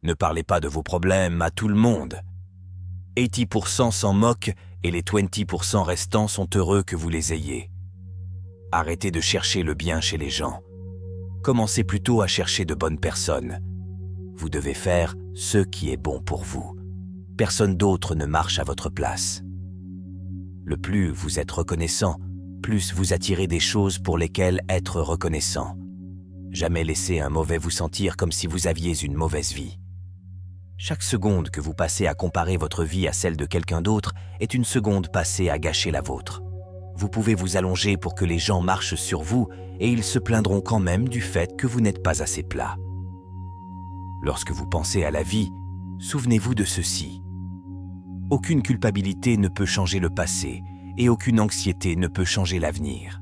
Ne parlez pas de vos problèmes à tout le monde. 80% s'en moquent et les 20% restants sont heureux que vous les ayez. Arrêtez de chercher le bien chez les gens. Commencez plutôt à chercher de bonnes personnes. Vous devez faire ce qui est bon pour vous. Personne d'autre ne marche à votre place. Le plus vous êtes reconnaissant, plus vous attirez des choses pour lesquelles être reconnaissant. Jamais laisser un mauvais vous sentir comme si vous aviez une mauvaise vie. Chaque seconde que vous passez à comparer votre vie à celle de quelqu'un d'autre est une seconde passée à gâcher la vôtre. Vous pouvez vous allonger pour que les gens marchent sur vous et ils se plaindront quand même du fait que vous n'êtes pas assez plat. Lorsque vous pensez à la vie, souvenez-vous de ceci. Aucune culpabilité ne peut changer le passé et aucune anxiété ne peut changer l'avenir.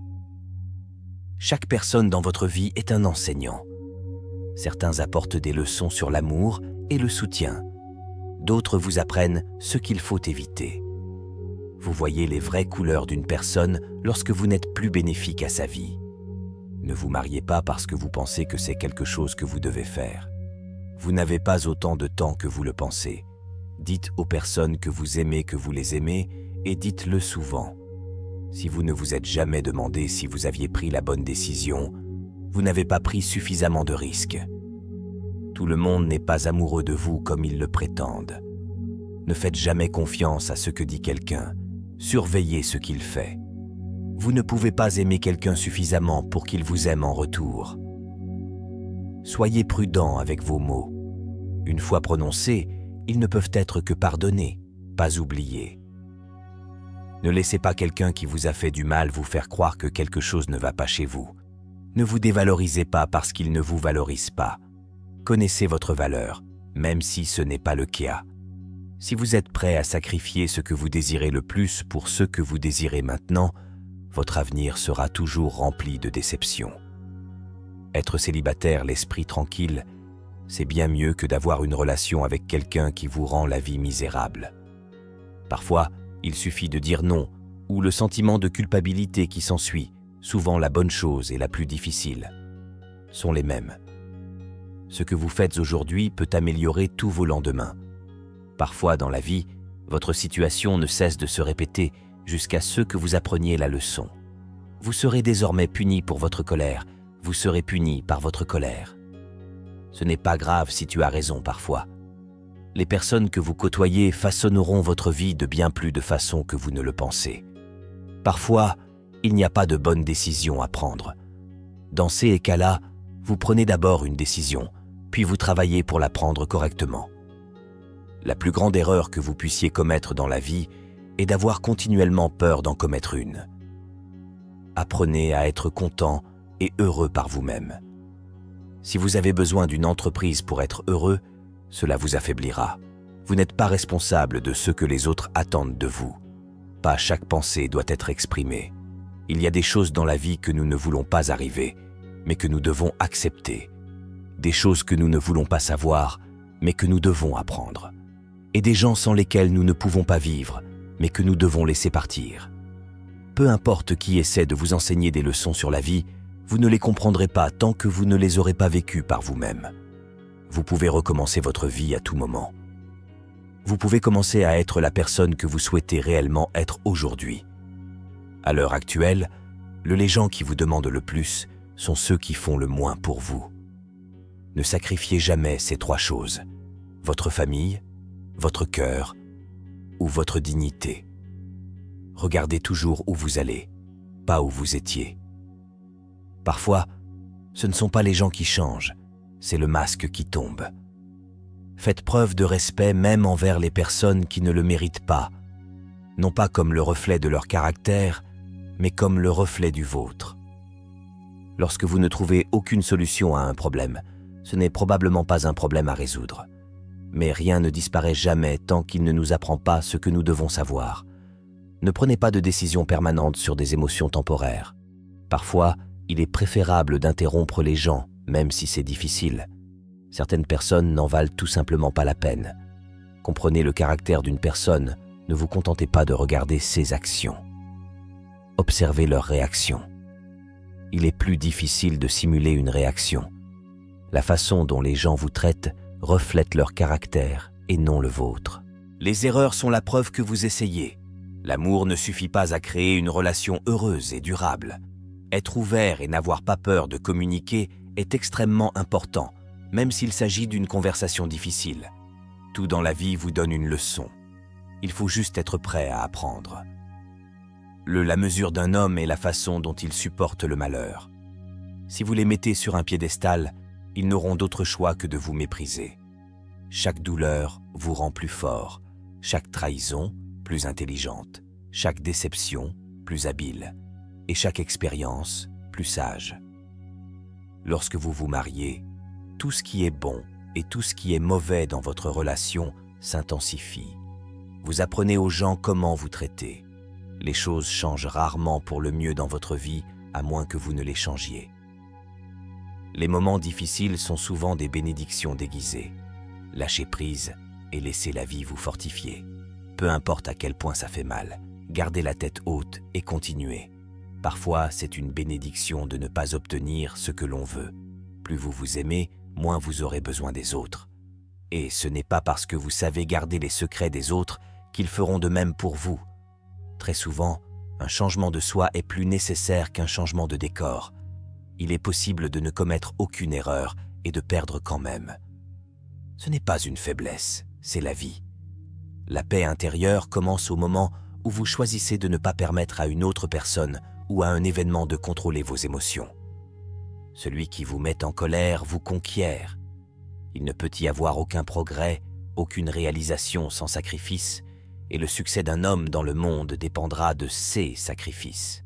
Chaque personne dans votre vie est un enseignant. Certains apportent des leçons sur l'amour et le soutien. D'autres vous apprennent ce qu'il faut éviter. Vous voyez les vraies couleurs d'une personne lorsque vous n'êtes plus bénéfique à sa vie. Ne vous mariez pas parce que vous pensez que c'est quelque chose que vous devez faire. Vous n'avez pas autant de temps que vous le pensez. Dites aux personnes que vous les aimez et dites-le souvent. Si vous ne vous êtes jamais demandé si vous aviez pris la bonne décision, vous n'avez pas pris suffisamment de risques. Tout le monde n'est pas amoureux de vous comme ils le prétendent. Ne faites jamais confiance à ce que dit quelqu'un. Surveillez ce qu'il fait. Vous ne pouvez pas aimer quelqu'un suffisamment pour qu'il vous aime en retour. Soyez prudent avec vos mots. Une fois prononcés, ils ne peuvent être que pardonnés, pas oubliés. Ne laissez pas quelqu'un qui vous a fait du mal vous faire croire que quelque chose ne va pas chez vous. Ne vous dévalorisez pas parce qu'il ne vous valorise pas. Connaissez votre valeur, même si ce n'est pas le cas. Si vous êtes prêt à sacrifier ce que vous désirez le plus pour ce que vous désirez maintenant, votre avenir sera toujours rempli de déceptions. Être célibataire l'esprit tranquille, c'est bien mieux que d'avoir une relation avec quelqu'un qui vous rend la vie misérable. Parfois, il suffit de dire non, ou le sentiment de culpabilité qui s'ensuit, souvent la bonne chose et la plus difficile, sont les mêmes. Ce que vous faites aujourd'hui peut améliorer tous vos lendemains. Parfois dans la vie, votre situation ne cesse de se répéter jusqu'à ce que vous appreniez la leçon. Vous serez désormais puni pour votre colère, vous serez puni par votre colère. Ce n'est pas grave si tu as raison parfois. Les personnes que vous côtoyez façonneront votre vie de bien plus de façons que vous ne le pensez. Parfois, il n'y a pas de bonne décision à prendre. Dans ces cas-là, vous prenez d'abord une décision, puis vous travaillez pour la prendre correctement. La plus grande erreur que vous puissiez commettre dans la vie est d'avoir continuellement peur d'en commettre une. Apprenez à être content et heureux par vous-même. Si vous avez besoin d'une entreprise pour être heureux, cela vous affaiblira. Vous n'êtes pas responsable de ce que les autres attendent de vous. Pas chaque pensée doit être exprimée. Il y a des choses dans la vie que nous ne voulons pas arriver, mais que nous devons accepter. Des choses que nous ne voulons pas savoir, mais que nous devons apprendre. Et des gens sans lesquels nous ne pouvons pas vivre, mais que nous devons laisser partir. Peu importe qui essaie de vous enseigner des leçons sur la vie, vous ne les comprendrez pas tant que vous ne les aurez pas vécues par vous-même. Vous pouvez recommencer votre vie à tout moment. Vous pouvez commencer à être la personne que vous souhaitez réellement être aujourd'hui. À l'heure actuelle, les gens qui vous demandent le plus sont ceux qui font le moins pour vous. Ne sacrifiez jamais ces trois choses: votre famille, votre cœur ou votre dignité. Regardez toujours où vous allez, pas où vous étiez. Parfois, ce ne sont pas les gens qui changent, c'est le masque qui tombe. Faites preuve de respect même envers les personnes qui ne le méritent pas, non pas comme le reflet de leur caractère, mais comme le reflet du vôtre. Lorsque vous ne trouvez aucune solution à un problème, ce n'est probablement pas un problème à résoudre. Mais rien ne disparaît jamais tant qu'il ne nous apprend pas ce que nous devons savoir. Ne prenez pas de décisions permanentes sur des émotions temporaires. Parfois, il est préférable d'interrompre les gens, même si c'est difficile. Certaines personnes n'en valent tout simplement pas la peine. Comprenez le caractère d'une personne, ne vous contentez pas de regarder ses actions. Observez leurs réactions. Il est plus difficile de simuler une réaction. La façon dont les gens vous traitent reflètent leur caractère et non le vôtre. Les erreurs sont la preuve que vous essayez. L'amour ne suffit pas à créer une relation heureuse et durable. Être ouvert et n'avoir pas peur de communiquer est extrêmement important, même s'il s'agit d'une conversation difficile. Tout dans la vie vous donne une leçon. Il faut juste être prêt à apprendre. La mesure d'un homme est la façon dont il supporte le malheur. Si vous les mettez sur un piédestal, ils n'auront d'autre choix que de vous mépriser. Chaque douleur vous rend plus fort, chaque trahison plus intelligente, chaque déception plus habile, et chaque expérience plus sage. Lorsque vous vous mariez, tout ce qui est bon et tout ce qui est mauvais dans votre relation s'intensifie. Vous apprenez aux gens comment vous traiter. Les choses changent rarement pour le mieux dans votre vie, à moins que vous ne les changiez. Les moments difficiles sont souvent des bénédictions déguisées. Lâchez prise et laissez la vie vous fortifier. Peu importe à quel point ça fait mal, gardez la tête haute et continuez. Parfois, c'est une bénédiction de ne pas obtenir ce que l'on veut. Plus vous vous aimez, moins vous aurez besoin des autres. Et ce n'est pas parce que vous savez garder les secrets des autres qu'ils feront de même pour vous. Très souvent, un changement de soi est plus nécessaire qu'un changement de décor. Il est possible de ne commettre aucune erreur et de perdre quand même. Ce n'est pas une faiblesse, c'est la vie. La paix intérieure commence au moment où vous choisissez de ne pas permettre à une autre personne ou à un événement de contrôler vos émotions. Celui qui vous met en colère vous conquiert. Il ne peut y avoir aucun progrès, aucune réalisation sans sacrifice, et le succès d'un homme dans le monde dépendra de ses sacrifices.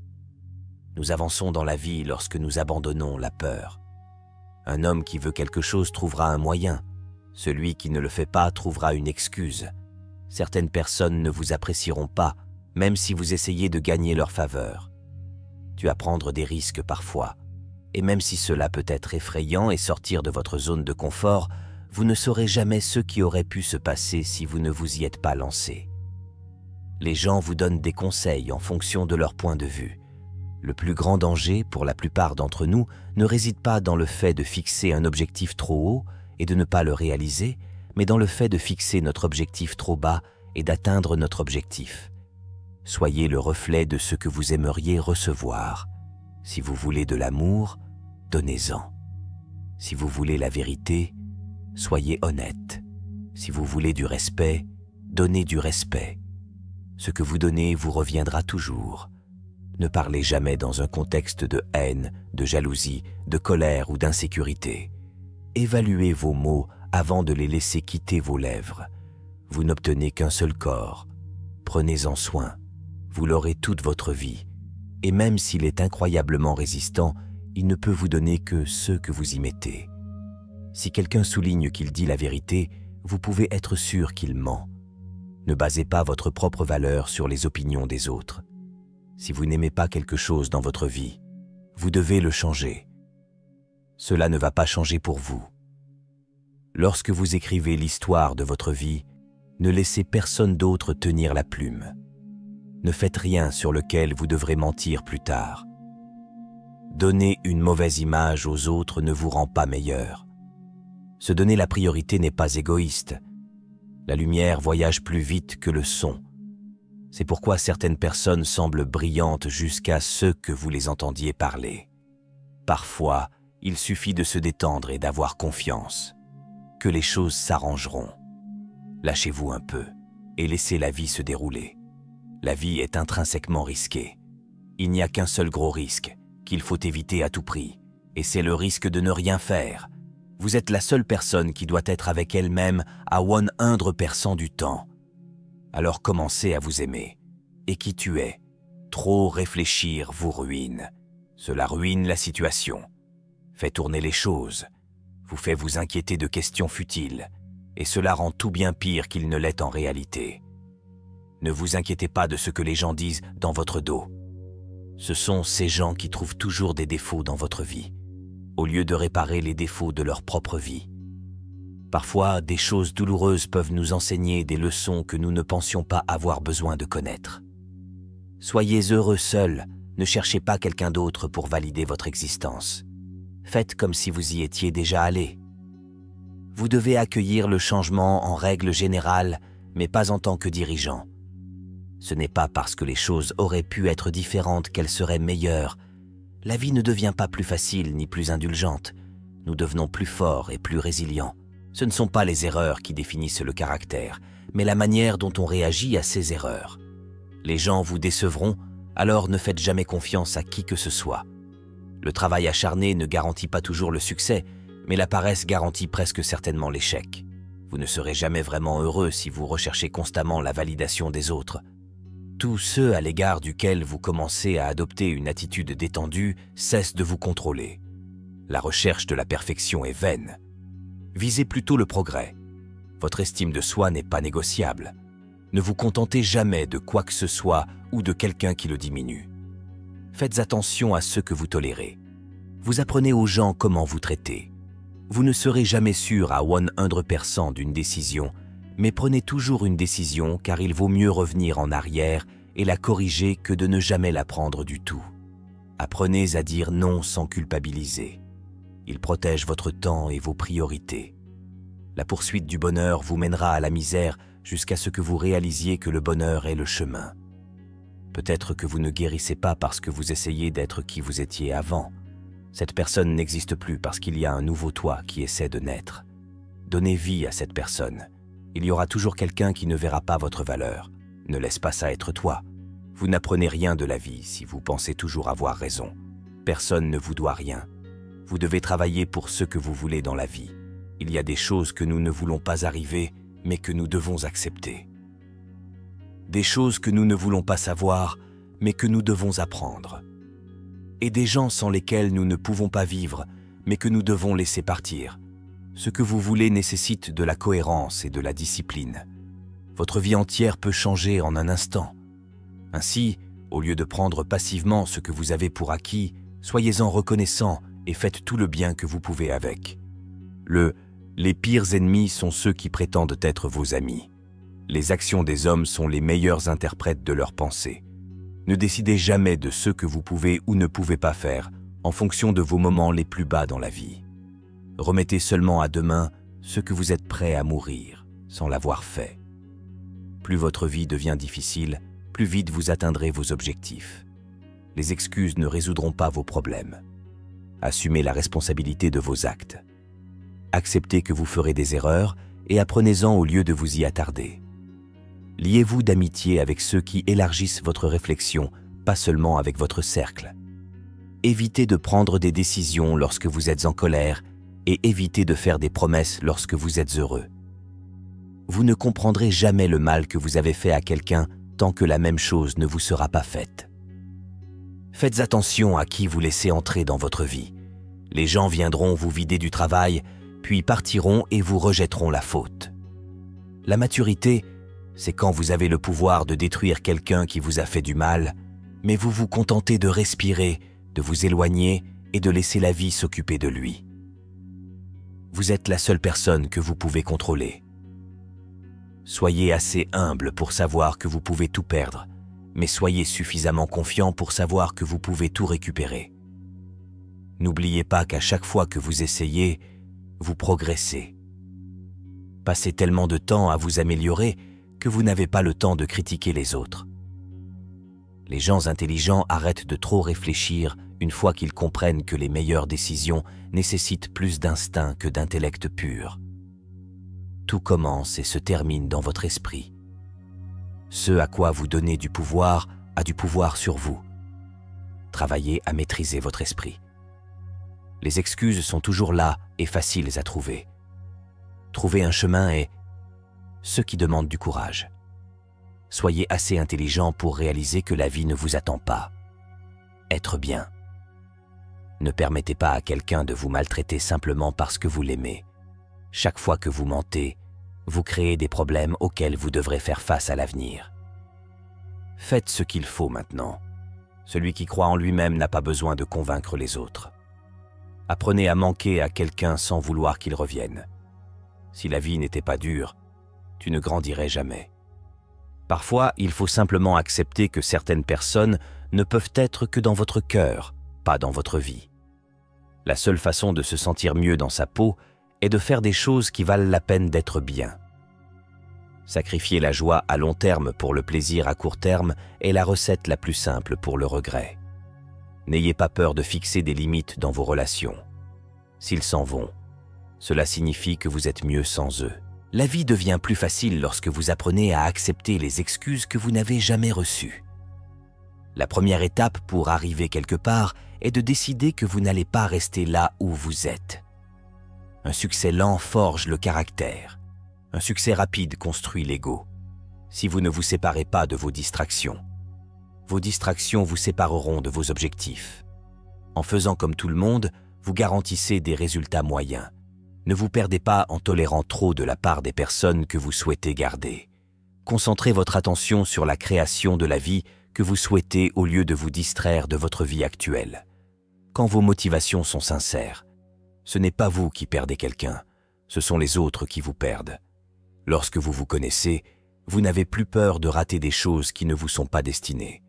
Nous avançons dans la vie lorsque nous abandonnons la peur. Un homme qui veut quelque chose trouvera un moyen. Celui qui ne le fait pas trouvera une excuse. Certaines personnes ne vous apprécieront pas, même si vous essayez de gagner leur faveur. Tu vas prendre des risques parfois, et même si cela peut être effrayant et sortir de votre zone de confort, vous ne saurez jamais ce qui aurait pu se passer si vous ne vous y êtes pas lancé. Les gens vous donnent des conseils en fonction de leur point de vue. Le plus grand danger, pour la plupart d'entre nous, ne réside pas dans le fait de fixer un objectif trop haut et de ne pas le réaliser, mais dans le fait de fixer notre objectif trop bas et d'atteindre notre objectif. Soyez le reflet de ce que vous aimeriez recevoir. Si vous voulez de l'amour, donnez-en. Si vous voulez la vérité, soyez honnête. Si vous voulez du respect, donnez du respect. Ce que vous donnez vous reviendra toujours. Ne parlez jamais dans un contexte de haine, de jalousie, de colère ou d'insécurité. Évaluez vos mots avant de les laisser quitter vos lèvres. Vous n'obtenez qu'un seul corps. Prenez-en soin. Vous l'aurez toute votre vie. Et même s'il est incroyablement résistant, il ne peut vous donner que ce que vous y mettez. Si quelqu'un souligne qu'il dit la vérité, vous pouvez être sûr qu'il ment. Ne basez pas votre propre valeur sur les opinions des autres. Si vous n'aimez pas quelque chose dans votre vie, vous devez le changer. Cela ne va pas changer pour vous. Lorsque vous écrivez l'histoire de votre vie, ne laissez personne d'autre tenir la plume. Ne faites rien sur lequel vous devrez mentir plus tard. Donner une mauvaise image aux autres ne vous rend pas meilleur. Se donner la priorité n'est pas égoïste. La lumière voyage plus vite que le son. C'est pourquoi certaines personnes semblent brillantes jusqu'à ce que vous les entendiez parler. Parfois, il suffit de se détendre et d'avoir confiance, que les choses s'arrangeront. Lâchez-vous un peu et laissez la vie se dérouler. La vie est intrinsèquement risquée. Il n'y a qu'un seul gros risque qu'il faut éviter à tout prix, et c'est le risque de ne rien faire. Vous êtes la seule personne qui doit être avec elle-même à 100% du temps. Alors commencez à vous aimer. Et qui tu es? Trop réfléchir vous ruine. Cela ruine la situation. Fait tourner les choses. Vous fait vous inquiéter de questions futiles. Et cela rend tout bien pire qu'il ne l'est en réalité. Ne vous inquiétez pas de ce que les gens disent dans votre dos. Ce sont ces gens qui trouvent toujours des défauts dans votre vie, au lieu de réparer les défauts de leur propre vie. Parfois, des choses douloureuses peuvent nous enseigner des leçons que nous ne pensions pas avoir besoin de connaître. Soyez heureux seul, ne cherchez pas quelqu'un d'autre pour valider votre existence. Faites comme si vous y étiez déjà allé. Vous devez accueillir le changement en règle générale, mais pas en tant que dirigeant. Ce n'est pas parce que les choses auraient pu être différentes qu'elles seraient meilleures. La vie ne devient pas plus facile ni plus indulgente. Nous devenons plus forts et plus résilients. Ce ne sont pas les erreurs qui définissent le caractère, mais la manière dont on réagit à ces erreurs. Les gens vous décevront, alors ne faites jamais confiance à qui que ce soit. Le travail acharné ne garantit pas toujours le succès, mais la paresse garantit presque certainement l'échec. Vous ne serez jamais vraiment heureux si vous recherchez constamment la validation des autres. Tous ceux à l'égard duquel vous commencez à adopter une attitude détendue cessent de vous contrôler. La recherche de la perfection est vaine. Visez plutôt le progrès. Votre estime de soi n'est pas négociable. Ne vous contentez jamais de quoi que ce soit ou de quelqu'un qui le diminue. Faites attention à ce que vous tolérez. Vous apprenez aux gens comment vous traiter. Vous ne serez jamais sûr à 100% d'une décision, mais prenez toujours une décision car il vaut mieux revenir en arrière et la corriger que de ne jamais la prendre du tout. Apprenez à dire non sans culpabiliser. Il protège votre temps et vos priorités. La poursuite du bonheur vous mènera à la misère jusqu'à ce que vous réalisiez que le bonheur est le chemin. Peut-être que vous ne guérissez pas parce que vous essayez d'être qui vous étiez avant. Cette personne n'existe plus parce qu'il y a un nouveau toi qui essaie de naître. Donnez vie à cette personne. Il y aura toujours quelqu'un qui ne verra pas votre valeur. Ne laisse pas ça être toi. Vous n'apprenez rien de la vie si vous pensez toujours avoir raison. Personne ne vous doit rien. Vous devez travailler pour ce que vous voulez dans la vie. Il y a des choses que nous ne voulons pas arriver, mais que nous devons accepter. Des choses que nous ne voulons pas savoir, mais que nous devons apprendre. Et des gens sans lesquels nous ne pouvons pas vivre, mais que nous devons laisser partir. Ce que vous voulez nécessite de la cohérence et de la discipline. Votre vie entière peut changer en un instant. Ainsi, au lieu de prendre passivement ce que vous avez pour acquis, soyez-en reconnaissant et faites tout le bien que vous pouvez avec. Les pires ennemis sont ceux qui prétendent être vos amis. Les actions des hommes sont les meilleurs interprètes de leurs pensées. Ne décidez jamais de ce que vous pouvez ou ne pouvez pas faire en fonction de vos moments les plus bas dans la vie. Remettez seulement à demain ce que vous êtes prêt à mourir sans l'avoir fait. Plus votre vie devient difficile, plus vite vous atteindrez vos objectifs. Les excuses ne résoudront pas vos problèmes. Assumez la responsabilité de vos actes. Acceptez que vous ferez des erreurs et apprenez-en au lieu de vous y attarder. Liez-vous d'amitié avec ceux qui élargissent votre réflexion, pas seulement avec votre cercle. Évitez de prendre des décisions lorsque vous êtes en colère et évitez de faire des promesses lorsque vous êtes heureux. Vous ne comprendrez jamais le mal que vous avez fait à quelqu'un tant que la même chose ne vous sera pas faite. Faites attention à qui vous laissez entrer dans votre vie. Les gens viendront vous vider du travail, puis partiront et vous rejetteront la faute. La maturité, c'est quand vous avez le pouvoir de détruire quelqu'un qui vous a fait du mal, mais vous vous contentez de respirer, de vous éloigner et de laisser la vie s'occuper de lui. Vous êtes la seule personne que vous pouvez contrôler. Soyez assez humble pour savoir que vous pouvez tout perdre, mais soyez suffisamment confiant pour savoir que vous pouvez tout récupérer. N'oubliez pas qu'à chaque fois que vous essayez, vous progressez. Passez tellement de temps à vous améliorer que vous n'avez pas le temps de critiquer les autres. Les gens intelligents arrêtent de trop réfléchir une fois qu'ils comprennent que les meilleures décisions nécessitent plus d'instinct que d'intellect pur. Tout commence et se termine dans votre esprit. Ce à quoi vous donnez du pouvoir a du pouvoir sur vous. Travaillez à maîtriser votre esprit. Les excuses sont toujours là et faciles à trouver. Trouver un chemin est ce qui demande du courage. Soyez assez intelligent pour réaliser que la vie ne vous attend pas. Être bien. Ne permettez pas à quelqu'un de vous maltraiter simplement parce que vous l'aimez. Chaque fois que vous mentez, vous créez des problèmes auxquels vous devrez faire face à l'avenir. Faites ce qu'il faut maintenant. Celui qui croit en lui-même n'a pas besoin de convaincre les autres. Apprenez à manquer à quelqu'un sans vouloir qu'il revienne. Si la vie n'était pas dure, tu ne grandirais jamais. Parfois, il faut simplement accepter que certaines personnes ne peuvent être que dans votre cœur, pas dans votre vie. La seule façon de se sentir mieux dans sa peau est de faire des choses qui valent la peine d'être bien. Sacrifier la joie à long terme pour le plaisir à court terme est la recette la plus simple pour le regret. N'ayez pas peur de fixer des limites dans vos relations. S'ils s'en vont, cela signifie que vous êtes mieux sans eux. La vie devient plus facile lorsque vous apprenez à accepter les excuses que vous n'avez jamais reçues. La première étape pour arriver quelque part est de décider que vous n'allez pas rester là où vous êtes. Un succès lent forge le caractère. Un succès rapide construit l'ego. Si vous ne vous séparez pas de vos distractions vous sépareront de vos objectifs. En faisant comme tout le monde, vous garantissez des résultats moyens. Ne vous perdez pas en tolérant trop de la part des personnes que vous souhaitez garder. Concentrez votre attention sur la création de la vie que vous souhaitez au lieu de vous distraire de votre vie actuelle. Quand vos motivations sont sincères, ce n'est pas vous qui perdez quelqu'un, ce sont les autres qui vous perdent. Lorsque vous vous connaissez, vous n'avez plus peur de rater des choses qui ne vous sont pas destinées.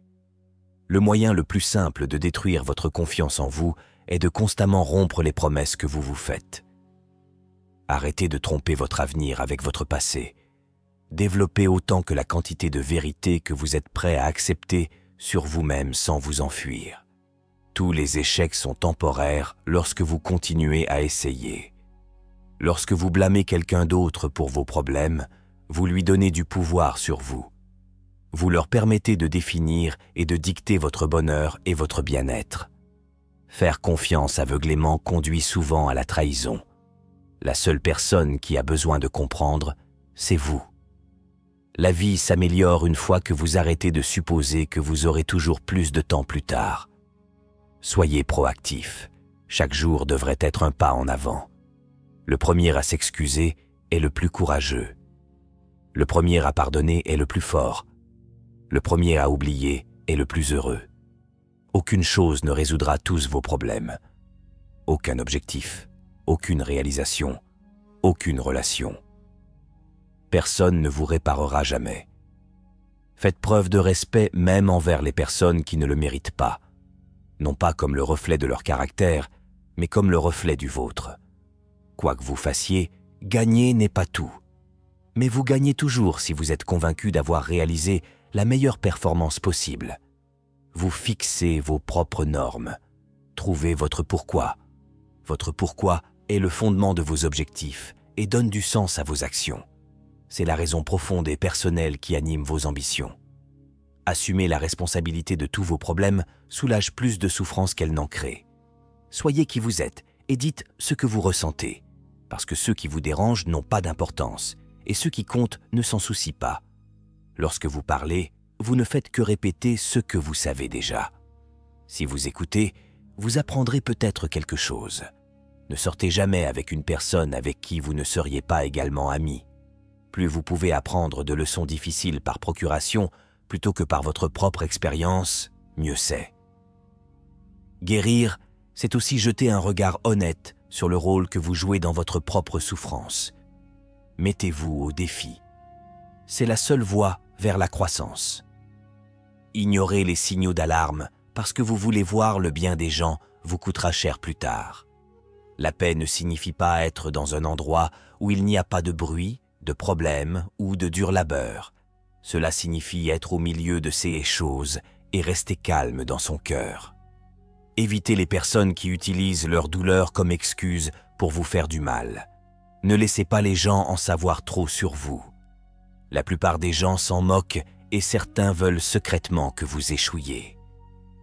Le moyen le plus simple de détruire votre confiance en vous est de constamment rompre les promesses que vous vous faites. Arrêtez de tromper votre avenir avec votre passé. Développez autant que la quantité de vérité que vous êtes prêt à accepter sur vous-même sans vous enfuir. Tous les échecs sont temporaires lorsque vous continuez à essayer. Lorsque vous blâmez quelqu'un d'autre pour vos problèmes, vous lui donnez du pouvoir sur vous. Vous leur permettez de définir et de dicter votre bonheur et votre bien-être. Faire confiance aveuglément conduit souvent à la trahison. La seule personne qui a besoin de comprendre, c'est vous. La vie s'améliore une fois que vous arrêtez de supposer que vous aurez toujours plus de temps plus tard. Soyez proactif. Chaque jour devrait être un pas en avant. Le premier à s'excuser est le plus courageux. Le premier à pardonner est le plus fort. Le premier à oublier est le plus heureux. Aucune chose ne résoudra tous vos problèmes. Aucun objectif, aucune réalisation, aucune relation. Personne ne vous réparera jamais. Faites preuve de respect même envers les personnes qui ne le méritent pas, non pas comme le reflet de leur caractère, mais comme le reflet du vôtre. Quoi que vous fassiez, gagner n'est pas tout. Mais vous gagnez toujours si vous êtes convaincu d'avoir réalisé la meilleure performance possible. Vous fixez vos propres normes. Trouvez votre pourquoi. Votre pourquoi est le fondement de vos objectifs et donne du sens à vos actions. C'est la raison profonde et personnelle qui anime vos ambitions. Assumer la responsabilité de tous vos problèmes soulage plus de souffrance qu'elle n'en crée. Soyez qui vous êtes et dites ce que vous ressentez, parce que ceux qui vous dérangent n'ont pas d'importance et ceux qui comptent ne s'en soucient pas. Lorsque vous parlez, vous ne faites que répéter ce que vous savez déjà. Si vous écoutez, vous apprendrez peut-être quelque chose. Ne sortez jamais avec une personne avec qui vous ne seriez pas également ami. Plus vous pouvez apprendre de leçons difficiles par procuration plutôt que par votre propre expérience, mieux c'est. Guérir, c'est aussi jeter un regard honnête sur le rôle que vous jouez dans votre propre souffrance. Mettez-vous au défi. C'est la seule voie vers la croissance. Ignorer les signaux d'alarme parce que vous voulez voir le bien des gens vous coûtera cher plus tard. La paix ne signifie pas être dans un endroit où il n'y a pas de bruit, de problèmes ou de dur labeur. Cela signifie être au milieu de ces choses et rester calme dans son cœur. Évitez les personnes qui utilisent leur douleur comme excuse pour vous faire du mal. Ne laissez pas les gens en savoir trop sur vous. La plupart des gens s'en moquent et certains veulent secrètement que vous échouiez.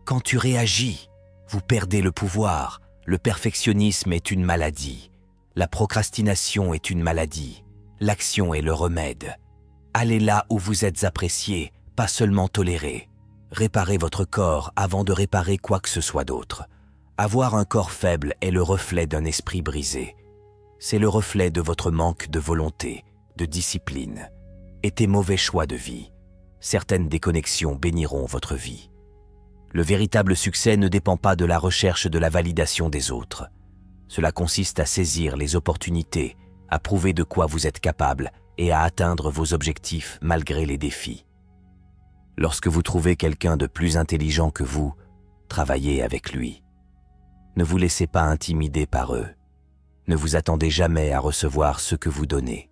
Quand tu réagis, vous perdez le pouvoir. Le perfectionnisme est une maladie. La procrastination est une maladie. L'action est le remède. Allez là où vous êtes apprécié, pas seulement toléré. Réparez votre corps avant de réparer quoi que ce soit d'autre. Avoir un corps faible est le reflet d'un esprit brisé. C'est le reflet de votre manque de volonté, de discipline et tes mauvais choix de vie. Certaines déconnexions béniront votre vie. Le véritable succès ne dépend pas de la recherche de la validation des autres. Cela consiste à saisir les opportunités, à prouver de quoi vous êtes capable et à atteindre vos objectifs malgré les défis. Lorsque vous trouvez quelqu'un de plus intelligent que vous, travaillez avec lui. Ne vous laissez pas intimider par eux. Ne vous attendez jamais à recevoir ce que vous donnez.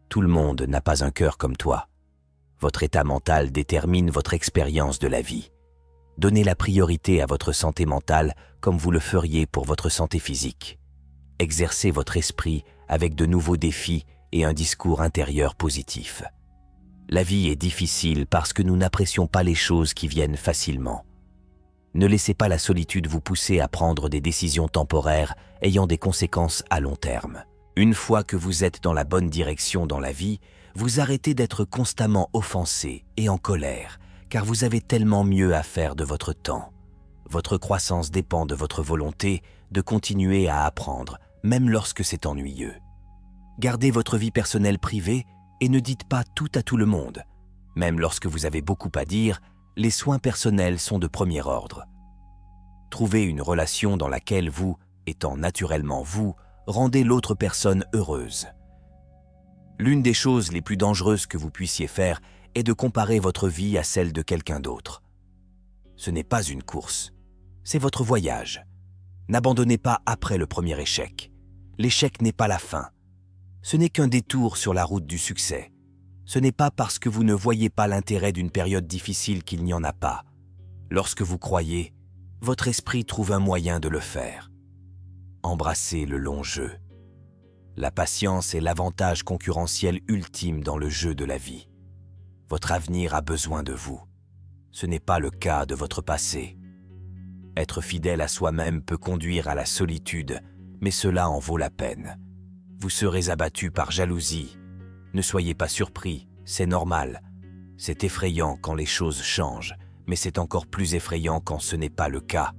Tout le monde n'a pas un cœur comme toi. Votre état mental détermine votre expérience de la vie. Donnez la priorité à votre santé mentale comme vous le feriez pour votre santé physique. Exercez votre esprit avec de nouveaux défis et un discours intérieur positif. La vie est difficile parce que nous n'apprécions pas les choses qui viennent facilement. Ne laissez pas la solitude vous pousser à prendre des décisions temporaires ayant des conséquences à long terme. Une fois que vous êtes dans la bonne direction dans la vie, vous arrêtez d'être constamment offensé et en colère, car vous avez tellement mieux à faire de votre temps. Votre croissance dépend de votre volonté de continuer à apprendre, même lorsque c'est ennuyeux. Gardez votre vie personnelle privée et ne dites pas tout à tout le monde. Même lorsque vous avez beaucoup à dire, les soins personnels sont de premier ordre. Trouvez une relation dans laquelle vous, étant naturellement vous, rendez l'autre personne heureuse. L'une des choses les plus dangereuses que vous puissiez faire est de comparer votre vie à celle de quelqu'un d'autre. Ce n'est pas une course, c'est votre voyage. N'abandonnez pas après le premier échec. L'échec n'est pas la fin. Ce n'est qu'un détour sur la route du succès. Ce n'est pas parce que vous ne voyez pas l'intérêt d'une période difficile qu'il n'y en a pas. Lorsque vous croyez, votre esprit trouve un moyen de le faire. Embrassez le long jeu. La patience est l'avantage concurrentiel ultime dans le jeu de la vie. Votre avenir a besoin de vous. Ce n'est pas le cas de votre passé. Être fidèle à soi-même peut conduire à la solitude, mais cela en vaut la peine. Vous serez abattu par jalousie. Ne soyez pas surpris, c'est normal. C'est effrayant quand les choses changent, mais c'est encore plus effrayant quand ce n'est pas le cas.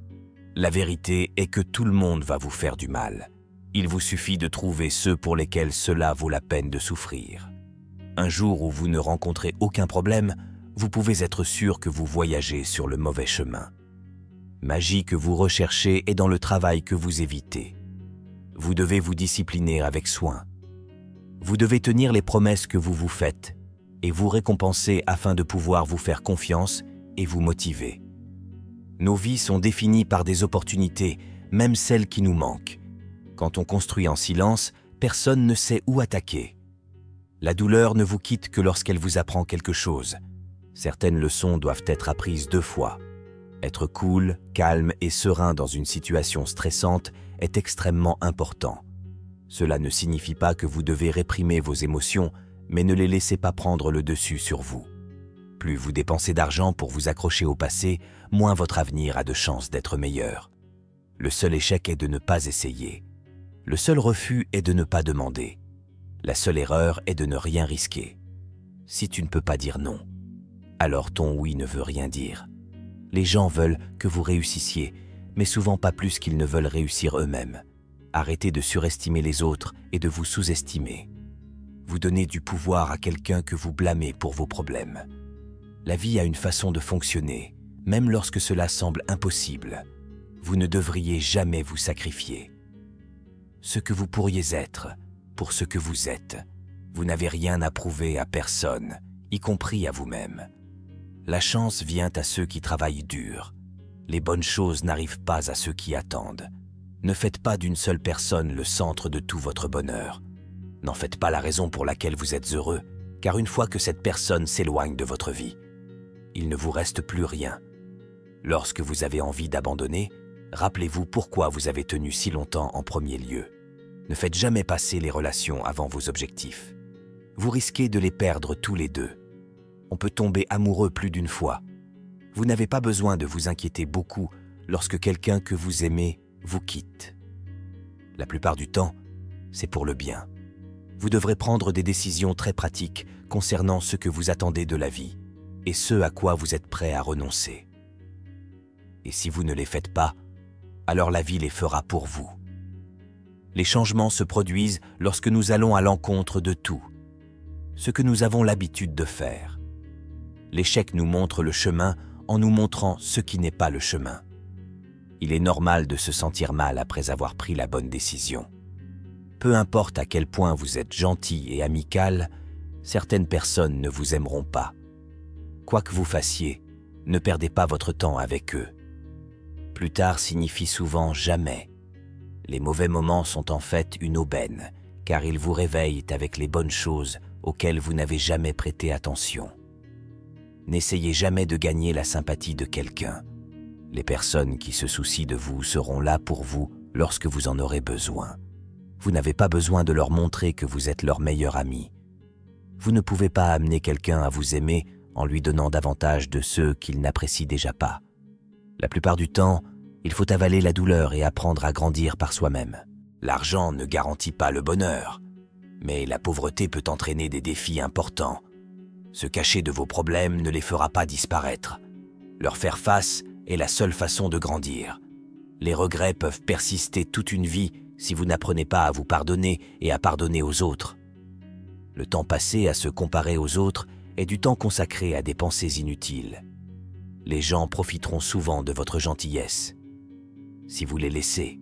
La vérité est que tout le monde va vous faire du mal. Il vous suffit de trouver ceux pour lesquels cela vaut la peine de souffrir. Un jour où vous ne rencontrez aucun problème, vous pouvez être sûr que vous voyagez sur le mauvais chemin. Magie que vous recherchez est dans le travail que vous évitez. Vous devez vous discipliner avec soin. Vous devez tenir les promesses que vous vous faites et vous récompenser afin de pouvoir vous faire confiance et vous motiver. Nos vies sont définies par des opportunités, même celles qui nous manquent. Quand on construit en silence, personne ne sait où attaquer. La douleur ne vous quitte que lorsqu'elle vous apprend quelque chose. Certaines leçons doivent être apprises 2 fois. Être cool, calme et serein dans une situation stressante est extrêmement important. Cela ne signifie pas que vous devez réprimer vos émotions, mais ne les laissez pas prendre le dessus sur vous. Plus vous dépensez d'argent pour vous accrocher au passé, moins votre avenir a de chances d'être meilleur. Le seul échec est de ne pas essayer. Le seul refus est de ne pas demander. La seule erreur est de ne rien risquer. Si tu ne peux pas dire non, alors ton oui ne veut rien dire. Les gens veulent que vous réussissiez, mais souvent pas plus qu'ils ne veulent réussir eux-mêmes. Arrêtez de surestimer les autres et de vous sous-estimer. Vous donnez du pouvoir à quelqu'un que vous blâmez pour vos problèmes. La vie a une façon de fonctionner, même lorsque cela semble impossible. Vous ne devriez jamais vous sacrifier. Ce que vous pourriez être, pour ce que vous êtes, vous n'avez rien à prouver à personne, y compris à vous-même. La chance vient à ceux qui travaillent dur. Les bonnes choses n'arrivent pas à ceux qui attendent. Ne faites pas d'une seule personne le centre de tout votre bonheur. N'en faites pas la raison pour laquelle vous êtes heureux, car une fois que cette personne s'éloigne de votre vie, il ne vous reste plus rien. Lorsque vous avez envie d'abandonner, rappelez-vous pourquoi vous avez tenu si longtemps en premier lieu. Ne faites jamais passer les relations avant vos objectifs. Vous risquez de les perdre tous les deux. On peut tomber amoureux plus d'une fois. Vous n'avez pas besoin de vous inquiéter beaucoup lorsque quelqu'un que vous aimez vous quitte. La plupart du temps, c'est pour le bien. Vous devrez prendre des décisions très pratiques concernant ce que vous attendez de la vie et ce à quoi vous êtes prêt à renoncer. Et si vous ne les faites pas, alors la vie les fera pour vous. Les changements se produisent lorsque nous allons à l'encontre de tout, ce que nous avons l'habitude de faire. L'échec nous montre le chemin en nous montrant ce qui n'est pas le chemin. Il est normal de se sentir mal après avoir pris la bonne décision. Peu importe à quel point vous êtes gentil et amical, certaines personnes ne vous aimeront pas. Quoi que vous fassiez, ne perdez pas votre temps avec eux. Plus tard signifie souvent jamais. Les mauvais moments sont en fait une aubaine, car ils vous réveillent avec les bonnes choses auxquelles vous n'avez jamais prêté attention. N'essayez jamais de gagner la sympathie de quelqu'un. Les personnes qui se soucient de vous seront là pour vous lorsque vous en aurez besoin. Vous n'avez pas besoin de leur montrer que vous êtes leur meilleur ami. Vous ne pouvez pas amener quelqu'un à vous aimer en lui donnant davantage de ceux qu'il n'apprécie déjà pas. La plupart du temps, il faut avaler la douleur et apprendre à grandir par soi-même. L'argent ne garantit pas le bonheur, mais la pauvreté peut entraîner des défis importants. Se cacher de vos problèmes ne les fera pas disparaître. Leur faire face est la seule façon de grandir. Les regrets peuvent persister toute une vie si vous n'apprenez pas à vous pardonner et à pardonner aux autres. Le temps passé à se comparer aux autres est du temps consacré à des pensées inutiles. Les gens profiteront souvent de votre gentillesse. Si vous les laissez,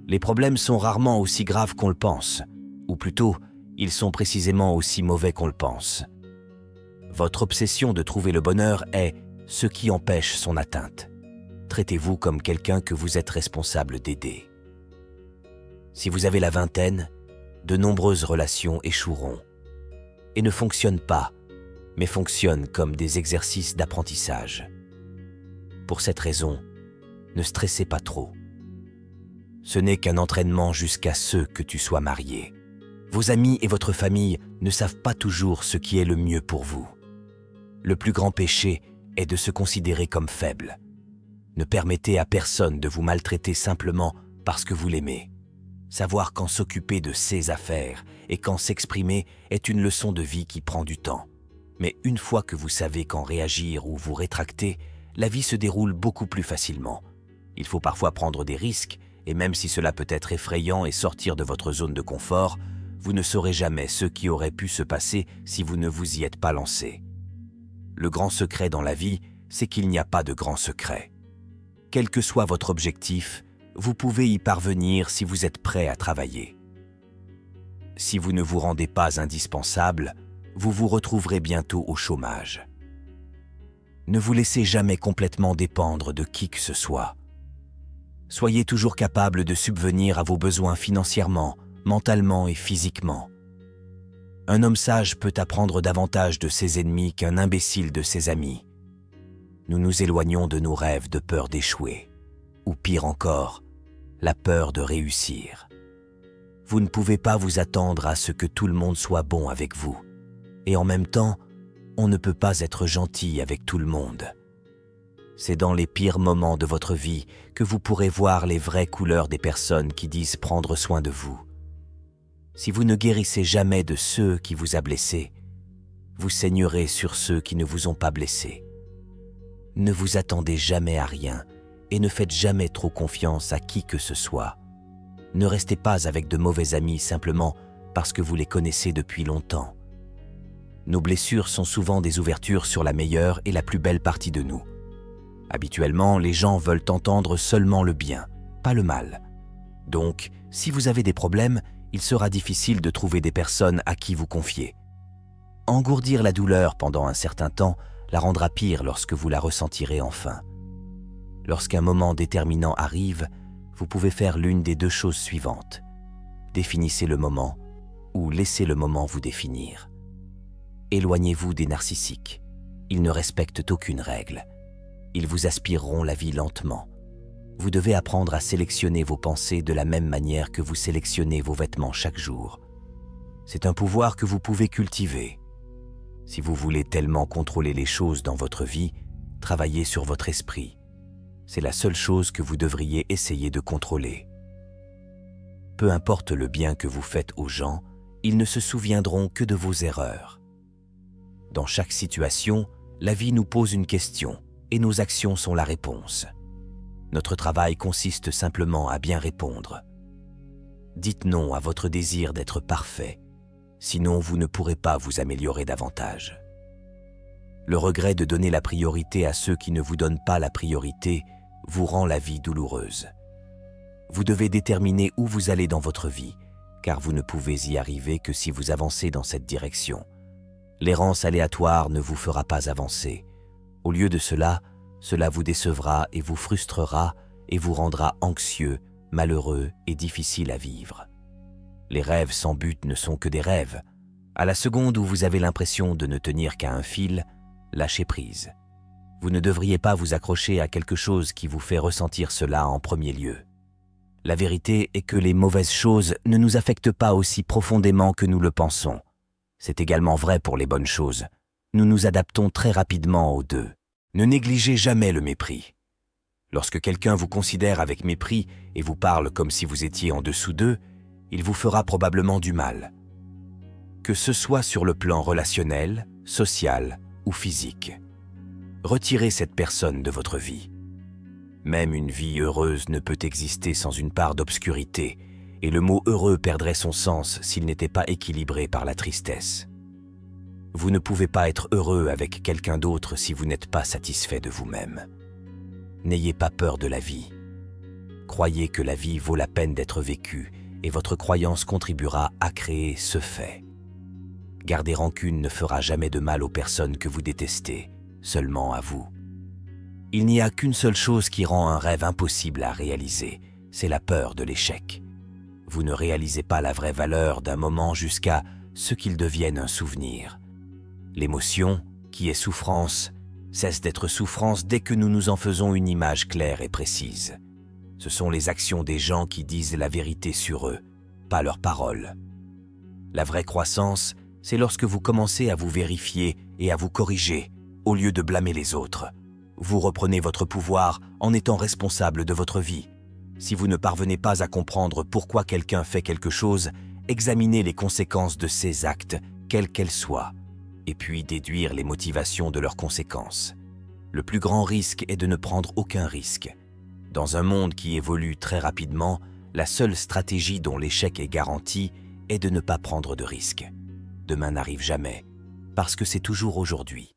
les problèmes sont rarement aussi graves qu'on le pense, ou plutôt, ils sont précisément aussi mauvais qu'on le pense. Votre obsession de trouver le bonheur est ce qui empêche son atteinte. Traitez-vous comme quelqu'un que vous êtes responsable d'aider. Si vous avez la vingtaine, de nombreuses relations échoueront et ne fonctionnent pas, mais fonctionnent comme des exercices d'apprentissage. Pour cette raison, ne stressez pas trop. Ce n'est qu'un entraînement jusqu'à ce que tu sois marié. Vos amis et votre famille ne savent pas toujours ce qui est le mieux pour vous. Le plus grand péché est de se considérer comme faible. Ne permettez à personne de vous maltraiter simplement parce que vous l'aimez. Savoir quand s'occuper de ses affaires et quand s'exprimer est une leçon de vie qui prend du temps. Mais une fois que vous savez quand réagir ou vous rétracter, la vie se déroule beaucoup plus facilement. Il faut parfois prendre des risques, et même si cela peut être effrayant et sortir de votre zone de confort, vous ne saurez jamais ce qui aurait pu se passer si vous ne vous y êtes pas lancé. Le grand secret dans la vie, c'est qu'il n'y a pas de grand secret. Quel que soit votre objectif, vous pouvez y parvenir si vous êtes prêt à travailler. Si vous ne vous rendez pas indispensable, vous vous retrouverez bientôt au chômage. Ne vous laissez jamais complètement dépendre de qui que ce soit. Soyez toujours capable de subvenir à vos besoins financièrement, mentalement et physiquement. Un homme sage peut apprendre davantage de ses ennemis qu'un imbécile de ses amis. Nous nous éloignons de nos rêves de peur d'échouer, ou pire encore, la peur de réussir. Vous ne pouvez pas vous attendre à ce que tout le monde soit bon avec vous. Et en même temps, on ne peut pas être gentil avec tout le monde. C'est dans les pires moments de votre vie que vous pourrez voir les vraies couleurs des personnes qui disent prendre soin de vous. Si vous ne guérissez jamais de ceux qui vous a blessé, vous saignerez sur ceux qui ne vous ont pas blessé. Ne vous attendez jamais à rien et ne faites jamais trop confiance à qui que ce soit. Ne restez pas avec de mauvais amis simplement parce que vous les connaissez depuis longtemps. Nos blessures sont souvent des ouvertures sur la meilleure et la plus belle partie de nous. Habituellement, les gens veulent entendre seulement le bien, pas le mal. Donc, si vous avez des problèmes, il sera difficile de trouver des personnes à qui vous confier. Engourdir la douleur pendant un certain temps la rendra pire lorsque vous la ressentirez enfin. Lorsqu'un moment déterminant arrive, vous pouvez faire l'une des deux choses suivantes. Définissez le moment ou laissez le moment vous définir. Éloignez-vous des narcissiques. Ils ne respectent aucune règle. Ils vous aspireront la vie lentement. Vous devez apprendre à sélectionner vos pensées de la même manière que vous sélectionnez vos vêtements chaque jour. C'est un pouvoir que vous pouvez cultiver. Si vous voulez tellement contrôler les choses dans votre vie, travaillez sur votre esprit. C'est la seule chose que vous devriez essayer de contrôler. Peu importe le bien que vous faites aux gens, ils ne se souviendront que de vos erreurs. Dans chaque situation, la vie nous pose une question et nos actions sont la réponse. Notre travail consiste simplement à bien répondre. Dites non à votre désir d'être parfait, sinon vous ne pourrez pas vous améliorer davantage. Le regret de donner la priorité à ceux qui ne vous donnent pas la priorité vous rend la vie douloureuse. Vous devez déterminer où vous allez dans votre vie, car vous ne pouvez y arriver que si vous avancez dans cette direction. L'errance aléatoire ne vous fera pas avancer. Au lieu de cela, cela vous décevra et vous frustrera et vous rendra anxieux malheureux et difficiles à vivre. Les rêves sans but ne sont que des rêves. À la seconde où vous avez l'impression de ne tenir qu'à un fil, lâchez prise. Vous ne devriez pas vous accrocher à quelque chose qui vous fait ressentir cela en premier lieu. La vérité est que les mauvaises choses ne nous affectent pas aussi profondément que nous le pensons. C'est également vrai pour les bonnes choses. Nous nous adaptons très rapidement aux deux. Ne négligez jamais le mépris. Lorsque quelqu'un vous considère avec mépris et vous parle comme si vous étiez en dessous d'eux, il vous fera probablement du mal. Que ce soit sur le plan relationnel, social ou physique. Retirez cette personne de votre vie. Même une vie heureuse ne peut exister sans une part d'obscurité, et le mot heureux perdrait son sens s'il n'était pas équilibré par la tristesse. Vous ne pouvez pas être heureux avec quelqu'un d'autre si vous n'êtes pas satisfait de vous-même. N'ayez pas peur de la vie. Croyez que la vie vaut la peine d'être vécue, et votre croyance contribuera à créer ce fait. Garder rancune ne fera jamais de mal aux personnes que vous détestez, seulement à vous. Il n'y a qu'une seule chose qui rend un rêve impossible à réaliser, c'est la peur de l'échec. Vous ne réalisez pas la vraie valeur d'un moment jusqu'à ce qu'il devienne un souvenir. L'émotion, qui est souffrance, cesse d'être souffrance dès que nous nous en faisons une image claire et précise. Ce sont les actions des gens qui disent la vérité sur eux, pas leurs paroles. La vraie croissance, c'est lorsque vous commencez à vous vérifier et à vous corriger, au lieu de blâmer les autres. Vous reprenez votre pouvoir en étant responsable de votre vie. Si vous ne parvenez pas à comprendre pourquoi quelqu'un fait quelque chose, examinez les conséquences de ses actes, quelles qu'elles soient, et puis déduire les motivations de leurs conséquences. Le plus grand risque est de ne prendre aucun risque. Dans un monde qui évolue très rapidement, la seule stratégie dont l'échec est garanti est de ne pas prendre de risques. Demain n'arrive jamais, parce que c'est toujours aujourd'hui.